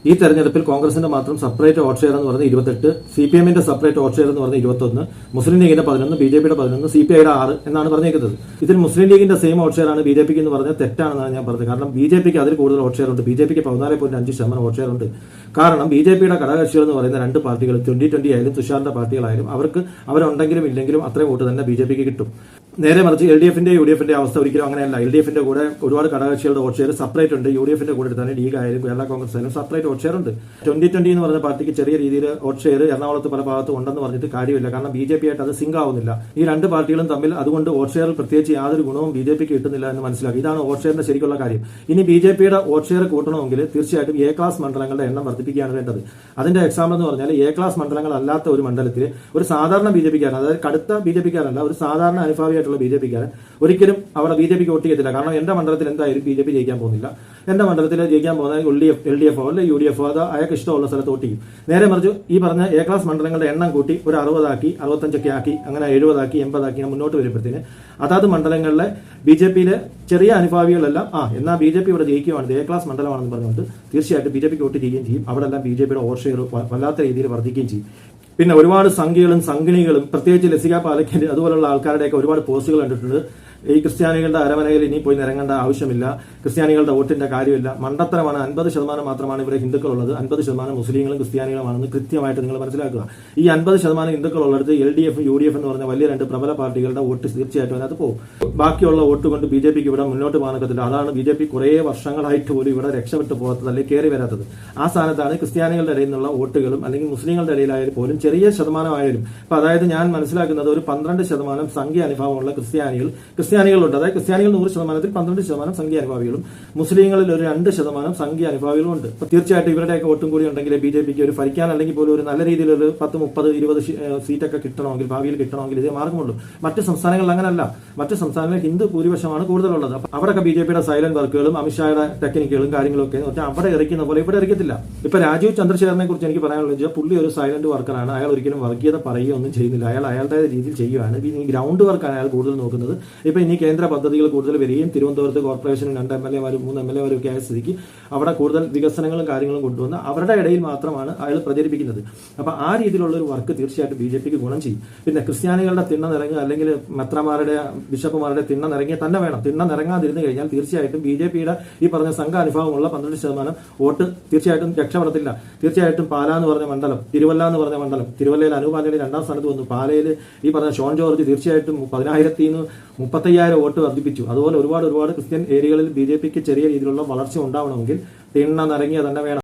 ഈ തെരഞ്ഞെടുപ്പിൽ കോൺഗ്രസിന്റെ മാത്രം സെപ്പറേറ്റ് വോട്ട് ഷെയർ എന്ന് പറഞ്ഞാൽ 28, CPM-ന്റെ സെപ്പറേറ്റ് വോട്ട് ഷെയർ എന്ന് പറഞ്ഞാൽ 21, മുസ്ലിം ലീഗിന്റെ 11, BJP-യുടെ 11, CPI-യുടെ 6 എന്നാണ് പറഞ്ഞേക്കുന്നത്. ഇതിൽ മുസ്ലിം ലീഗിന്റെ സെയിം വോട്ട് ഷെയർ ആണ് BJP-ക്ക് എന്ന് പറഞ്ഞാൽ തെറ്റാണെന്നാണ് ഞാൻ പറഞ്ഞത്. കാരണം BJP-ക്ക് അതിൽ കൂടുതൽ വോട്ട് ഷെയർ ഉണ്ട്. BJP-ക്ക് 14.5% വോട്ട് ഷെയർ ഉണ്ട്. കാരണം BJP-യുടെ ഘടകകക്ഷികൾ എന്ന് പറയുന്ന രണ്ട് പാർട്ടികൾ 2020 ആയാലും തുഷാറിന്റെ പാർട്ടികളായാലും അവരുണ്ടെങ്കിലും ഇല്ലെങ്കിലും അത്രയും വോട്ട് തന്നെ BJP-ക്ക് കിട്ടും. നേരെ മറിച്ച് LDF-ന്റെ UDF-ന്റെ അവസ്ഥ ഒരിക്കലും അങ്ങനെയല്ല. LDF-ന്റെ കൂടെ ഒരുപാട് ഘടകകക്ഷികളുടെ വോട്ട് ഷെയർ സെപ്പറേറ്റ് ഉണ്ട്. UDF-ന്റെ കൂടെ തന്നെ ലീഗ് ആയാലും കേരള കോൺഗ്രസ് ആയാലും സെപ്പറേറ്റ് വോട്ട് ഷെയർ ഉണ്ട്. 2020 എന്ന് പറഞ്ഞ പാർട്ടിക്ക് ചെറിയ രീതിയിൽ വോട്ട് ഷെയർ എറണാകുളത്ത് പല ഭാഗത്തും ഉണ്ടെന്ന് പറഞ്ഞിട്ട് കാര്യമില്ല. കാരണം BJP ആയിട്ട് അത് സിങ്ക് ആവുന്നില്ല. ഈ രണ്ട് പാർട്ടികളും തമ്മിൽ അതുകൊണ്ട് വോട്ട് ഷെയറിൽ പ്രത്യേകിച്ച് യാതൊരു ഗുണവും BJP-ക്ക് കിട്ടുന്നില്ല എന്ന് മനസ്സിലാക്കി. ഇതാണ് വോട്ട് ഷെയറിന്റെ ശരിക്കുള്ള കാര്യം. ഇനി BJP-യുടെ വോട്ട് ഷെയർ കൂട്ടണമെങ്കിൽ തീർച്ചയായിട്ടും A ക്ലാസ് മണ്ഡലങ്ങളുടെ എണ്ണം വർദ്ധിപ്പിക്കുകയാണ് വേണ്ടത്. അതിന്റെ എക്സാമ്പിൾ എന്ന് പറഞ്ഞാൽ A ക്ലാസ് മണ്ഡലങ്ങൾ അല്ലാത്ത ഒരു മണ്ഡലത്തിൽ ഒരു സാധാരണ BJP-കാരൻ, അതായത് കടുത്ത BJP-കാരല്ല, ഒരു സാധാരണ അനുഭാവിയായിട്ടുള്ള BJP-കാരൻ ഒരിക്കലും അവിടെ BJP-ക്ക് വോട്ട് ചെയ്യത്തില്ല. കാരണം എന്റെ മണ്ഡലത്തിൽ എന്തായാലും BJP ജയിക്കാൻ പോകുന്നില്ല. എന്റെ മണ്ഡലത്തിൽ ജയിക്കാൻ പോകുന്ന LDF-ഓ അല്ലെ UDF-ഓ അത് അയാൾക്ക് ഇഷ്ടമുള്ള സ്ഥലത്ത് വോട്ട് ചെയ്യും. നേരെ മറിച്ച് ഈ പറഞ്ഞ A ക്ലാസ് മണ്ഡലങ്ങളുടെ എണ്ണം കൂട്ടി ഒരു 60 ആക്കി 65 ആക്കി അങ്ങനെ 70 ആക്കി 80 ആക്കി മുന്നോട്ട് വരുമ്പോഴത്തേന് അതാത് മണ്ഡലങ്ങളിലെ BJP-യിലെ ചെറിയ അനുഭാവികളെല്ലാം എന്നാൽ BJP ഇവിടെ ജയിക്കുകയാണ്, A ക്ലാസ് മണ്ഡലമാണെന്ന് പറഞ്ഞുകൊണ്ട് തീർച്ചയായിട്ടും BJP-ക്ക് വോട്ട് ചെയ്യുകയും ചെയ്യും. അവിടെ എല്ലാം BJP-യുടെ വോട്ട് ഷെയർ വല്ലാത്ത രീതിയിൽ വർദ്ധിക്കുകയും ചെയ്യും. പിന്നെ ഒരുപാട് സംഖ്യകളും സംഘിണികളും പ്രത്യേകിച്ച് ലസിക പാലക്കൽ അതുപോലുള്ള ആൾക്കാരുടെയൊക്കെ ഒരുപാട് പോസ്റ്റുകൾ കണ്ടിട്ടുണ്ട്. ഈ ക്രിസ്ത്യാനികളുടെ അരമനയിൽ ഇനി പോയി നിരങ്ങേണ്ട ആവശ്യമില്ല, ക്രിസ്ത്യാനികളുടെ വോട്ടിന്റെ കാര്യമില്ല, മണ്ടത്തരമാണ്, 50% മാത്രമാണ് ഇവിടെ ഹിന്ദുക്കളുള്ളത്, 50% മുസ്ലിങ്ങളും ക്രിസ്ത്യാനികളുമാണെന്ന് കൃത്യമായിട്ട് നിങ്ങൾ മനസ്സിലാക്കുക. ഈ 50% ഹിന്ദുക്കളുള്ളിടത്ത് LDF, UDF എന്ന് പറഞ്ഞ വലിയ രണ്ട് പ്രബല പാർട്ടികളുടെ വോട്ട് തീർച്ചയായിട്ടും അതിനകത്ത് പോകും. ബാക്കിയുള്ള വോട്ട് കൊണ്ട് BJP-ക്ക് ഇവിടെ മുന്നോട്ട് പോകാനൊക്കത്തില്ല. അതാണ് BJP കുറേ വർഷങ്ങളായിട്ട് പോലും ഇവിടെ രക്ഷപ്പെട്ടു പോകാത്തത്, അല്ലെങ്കിൽ കയറി വരാത്തത്. ആ സ്ഥാനത്താണ് ക്രിസ്ത്യാനികളുടെ ഇടയിൽ നിന്നുള്ള വോട്ടുകളും അല്ലെങ്കിൽ മുസ്ലിങ്ങളുടെ ഇടയിലായാലും പോലും ചെറിയ ശതമാനമായാലും ഇപ്പൊ അതായത് ഞാൻ മനസ്സിലാക്കുന്നത് ഒരു 12% സംഖ്യ അനുഭവമുള്ള ക്രിസ്ത്യാനികളുണ്ട്. അതായത് ക്രിസ്ത്യാനികൾ 100%-ൽ 12% സംഖ്യ അനുഭാവികളും മുസ്ലിങ്ങളിൽ ഒരു 2% സംഖ്യ അനുഭാവികളും ഉണ്ട്. തീർച്ചയായിട്ടും ഇവരുടെയൊക്കെ വോട്ടും കൂടി ഉണ്ടെങ്കിൽ BJP-ക്ക് ഒരു ഭരിക്കാൻ അല്ലെങ്കിൽ പോലും ഒരു നല്ല രീതിയിൽ ഒരു 10, 30, 20 സീറ്റൊക്കെ കിട്ടണമെങ്കിൽ ഭാവിയിൽ കിട്ടണമെങ്കിൽ ഇതേ മാർഗമുള്ളൂ. മറ്റ് സംസ്ഥാനങ്ങളിൽ അങ്ങനല്ല. മറ്റ് സംസ്ഥാനങ്ങളിൽ ഹിന്ദു ഭൂരിപക്ഷമാണ് കൂടുതലുള്ളത്. അവിടെയൊക്കെ BJP-യുടെ സൈലന്റ് വർക്കുകളും അമിത്ഷായുടെ ടെക്നിക്കുകളും കാര്യങ്ങളും ഒക്കെ അവിടെ എറിക്കുന്ന പോലെ ഇവിടെ എറിക്കത്തില്ല. ഇപ്പൊ രാജീവ് ചന്ദ്രശേഖരനെ കുറിച്ച് എനിക്ക് പറയാനുള്ളത് പുള്ളി ഒരു സൈലന്റ് വർക്കറാണ്. അയാൾ ഒരിക്കലും വർഗീയത പറയുകയോ ഒന്നും ചെയ്യുന്നില്ല. അയാളുടെ രീതിയിൽ ചെയ്യുകയാണ്. ഈ ഗ്രൗണ്ട് വർക്കാണ് അയാൾ കൂടുതൽ നോക്കുന്നത്. ഇപ്പൊ ഇനി കേന്ദ്ര പദ്ധതികൾ കൂടുതൽ വരികയും തിരുവനന്തപുരത്ത് കോർപ്പറേഷനും 2 MLA-മാരും 3 MLA-മാരും ഒക്കെ ആയ സ്ഥിതിക്ക് അവിടെ കൂടുതൽ വികസനങ്ങളും കാര്യങ്ങളും കൊണ്ടുവന്ന് അവരുടെ ഇടയിൽ മാത്രമാണ് അയാൾ പ്രചരിപ്പിക്കുന്നത്. അപ്പൊ ആ രീതിയിലുള്ള ഒരു വർക്ക് തീർച്ചയായിട്ടും BJP-ക്ക് ഗുണം ചെയ്യും. പിന്നെ ക്രിസ്ത്യാനികളുടെ തിണ്ണ നിറങ്ങുക അല്ലെങ്കിൽ മെത്രമാരുടെ ബിഷപ്പുമാരുടെ തിണ്ണ നിറങ്ങിയ തന്നെ വേണം. തിണ്ണ നിറങ്ങാതിരുന്നു കഴിഞ്ഞാൽ തീർച്ചയായിട്ടും BJP-യുടെ ഈ പറഞ്ഞ സംഘ അനുഭവമുള്ള 12% വോട്ട് തീർച്ചയായിട്ടും രക്ഷപ്പെടത്തില്ല. തീർച്ചയായിട്ടും പാലാ എന്ന് പറഞ്ഞ മണ്ഡലം, തിരുവല്ല എന്ന് പറഞ്ഞ മണ്ഡലം, തിരുവല്ലയിൽ അനൂപ് ആന്റണി 2ാം സ്ഥാനത്ത് വന്നു. പാലയിൽ ഈ പറഞ്ഞ ഷോൺ ജോർജ് തീർച്ചയായിട്ടും 10,000-ൽ നിന്ന് 35,000 വോട്ട് വർദ്ധിപ്പിച്ചു. അതുപോലെ ഒരുപാട് ക്രിസ്ത്യൻ ഏരിയകളിൽ BJP-ക്ക് ചെറിയ രീതിയിലുള്ള വളർച്ച ഉണ്ടാവണമെങ്കിൽ തിണ്ണ നിറങ്ങിയ തന്നെ വേണം.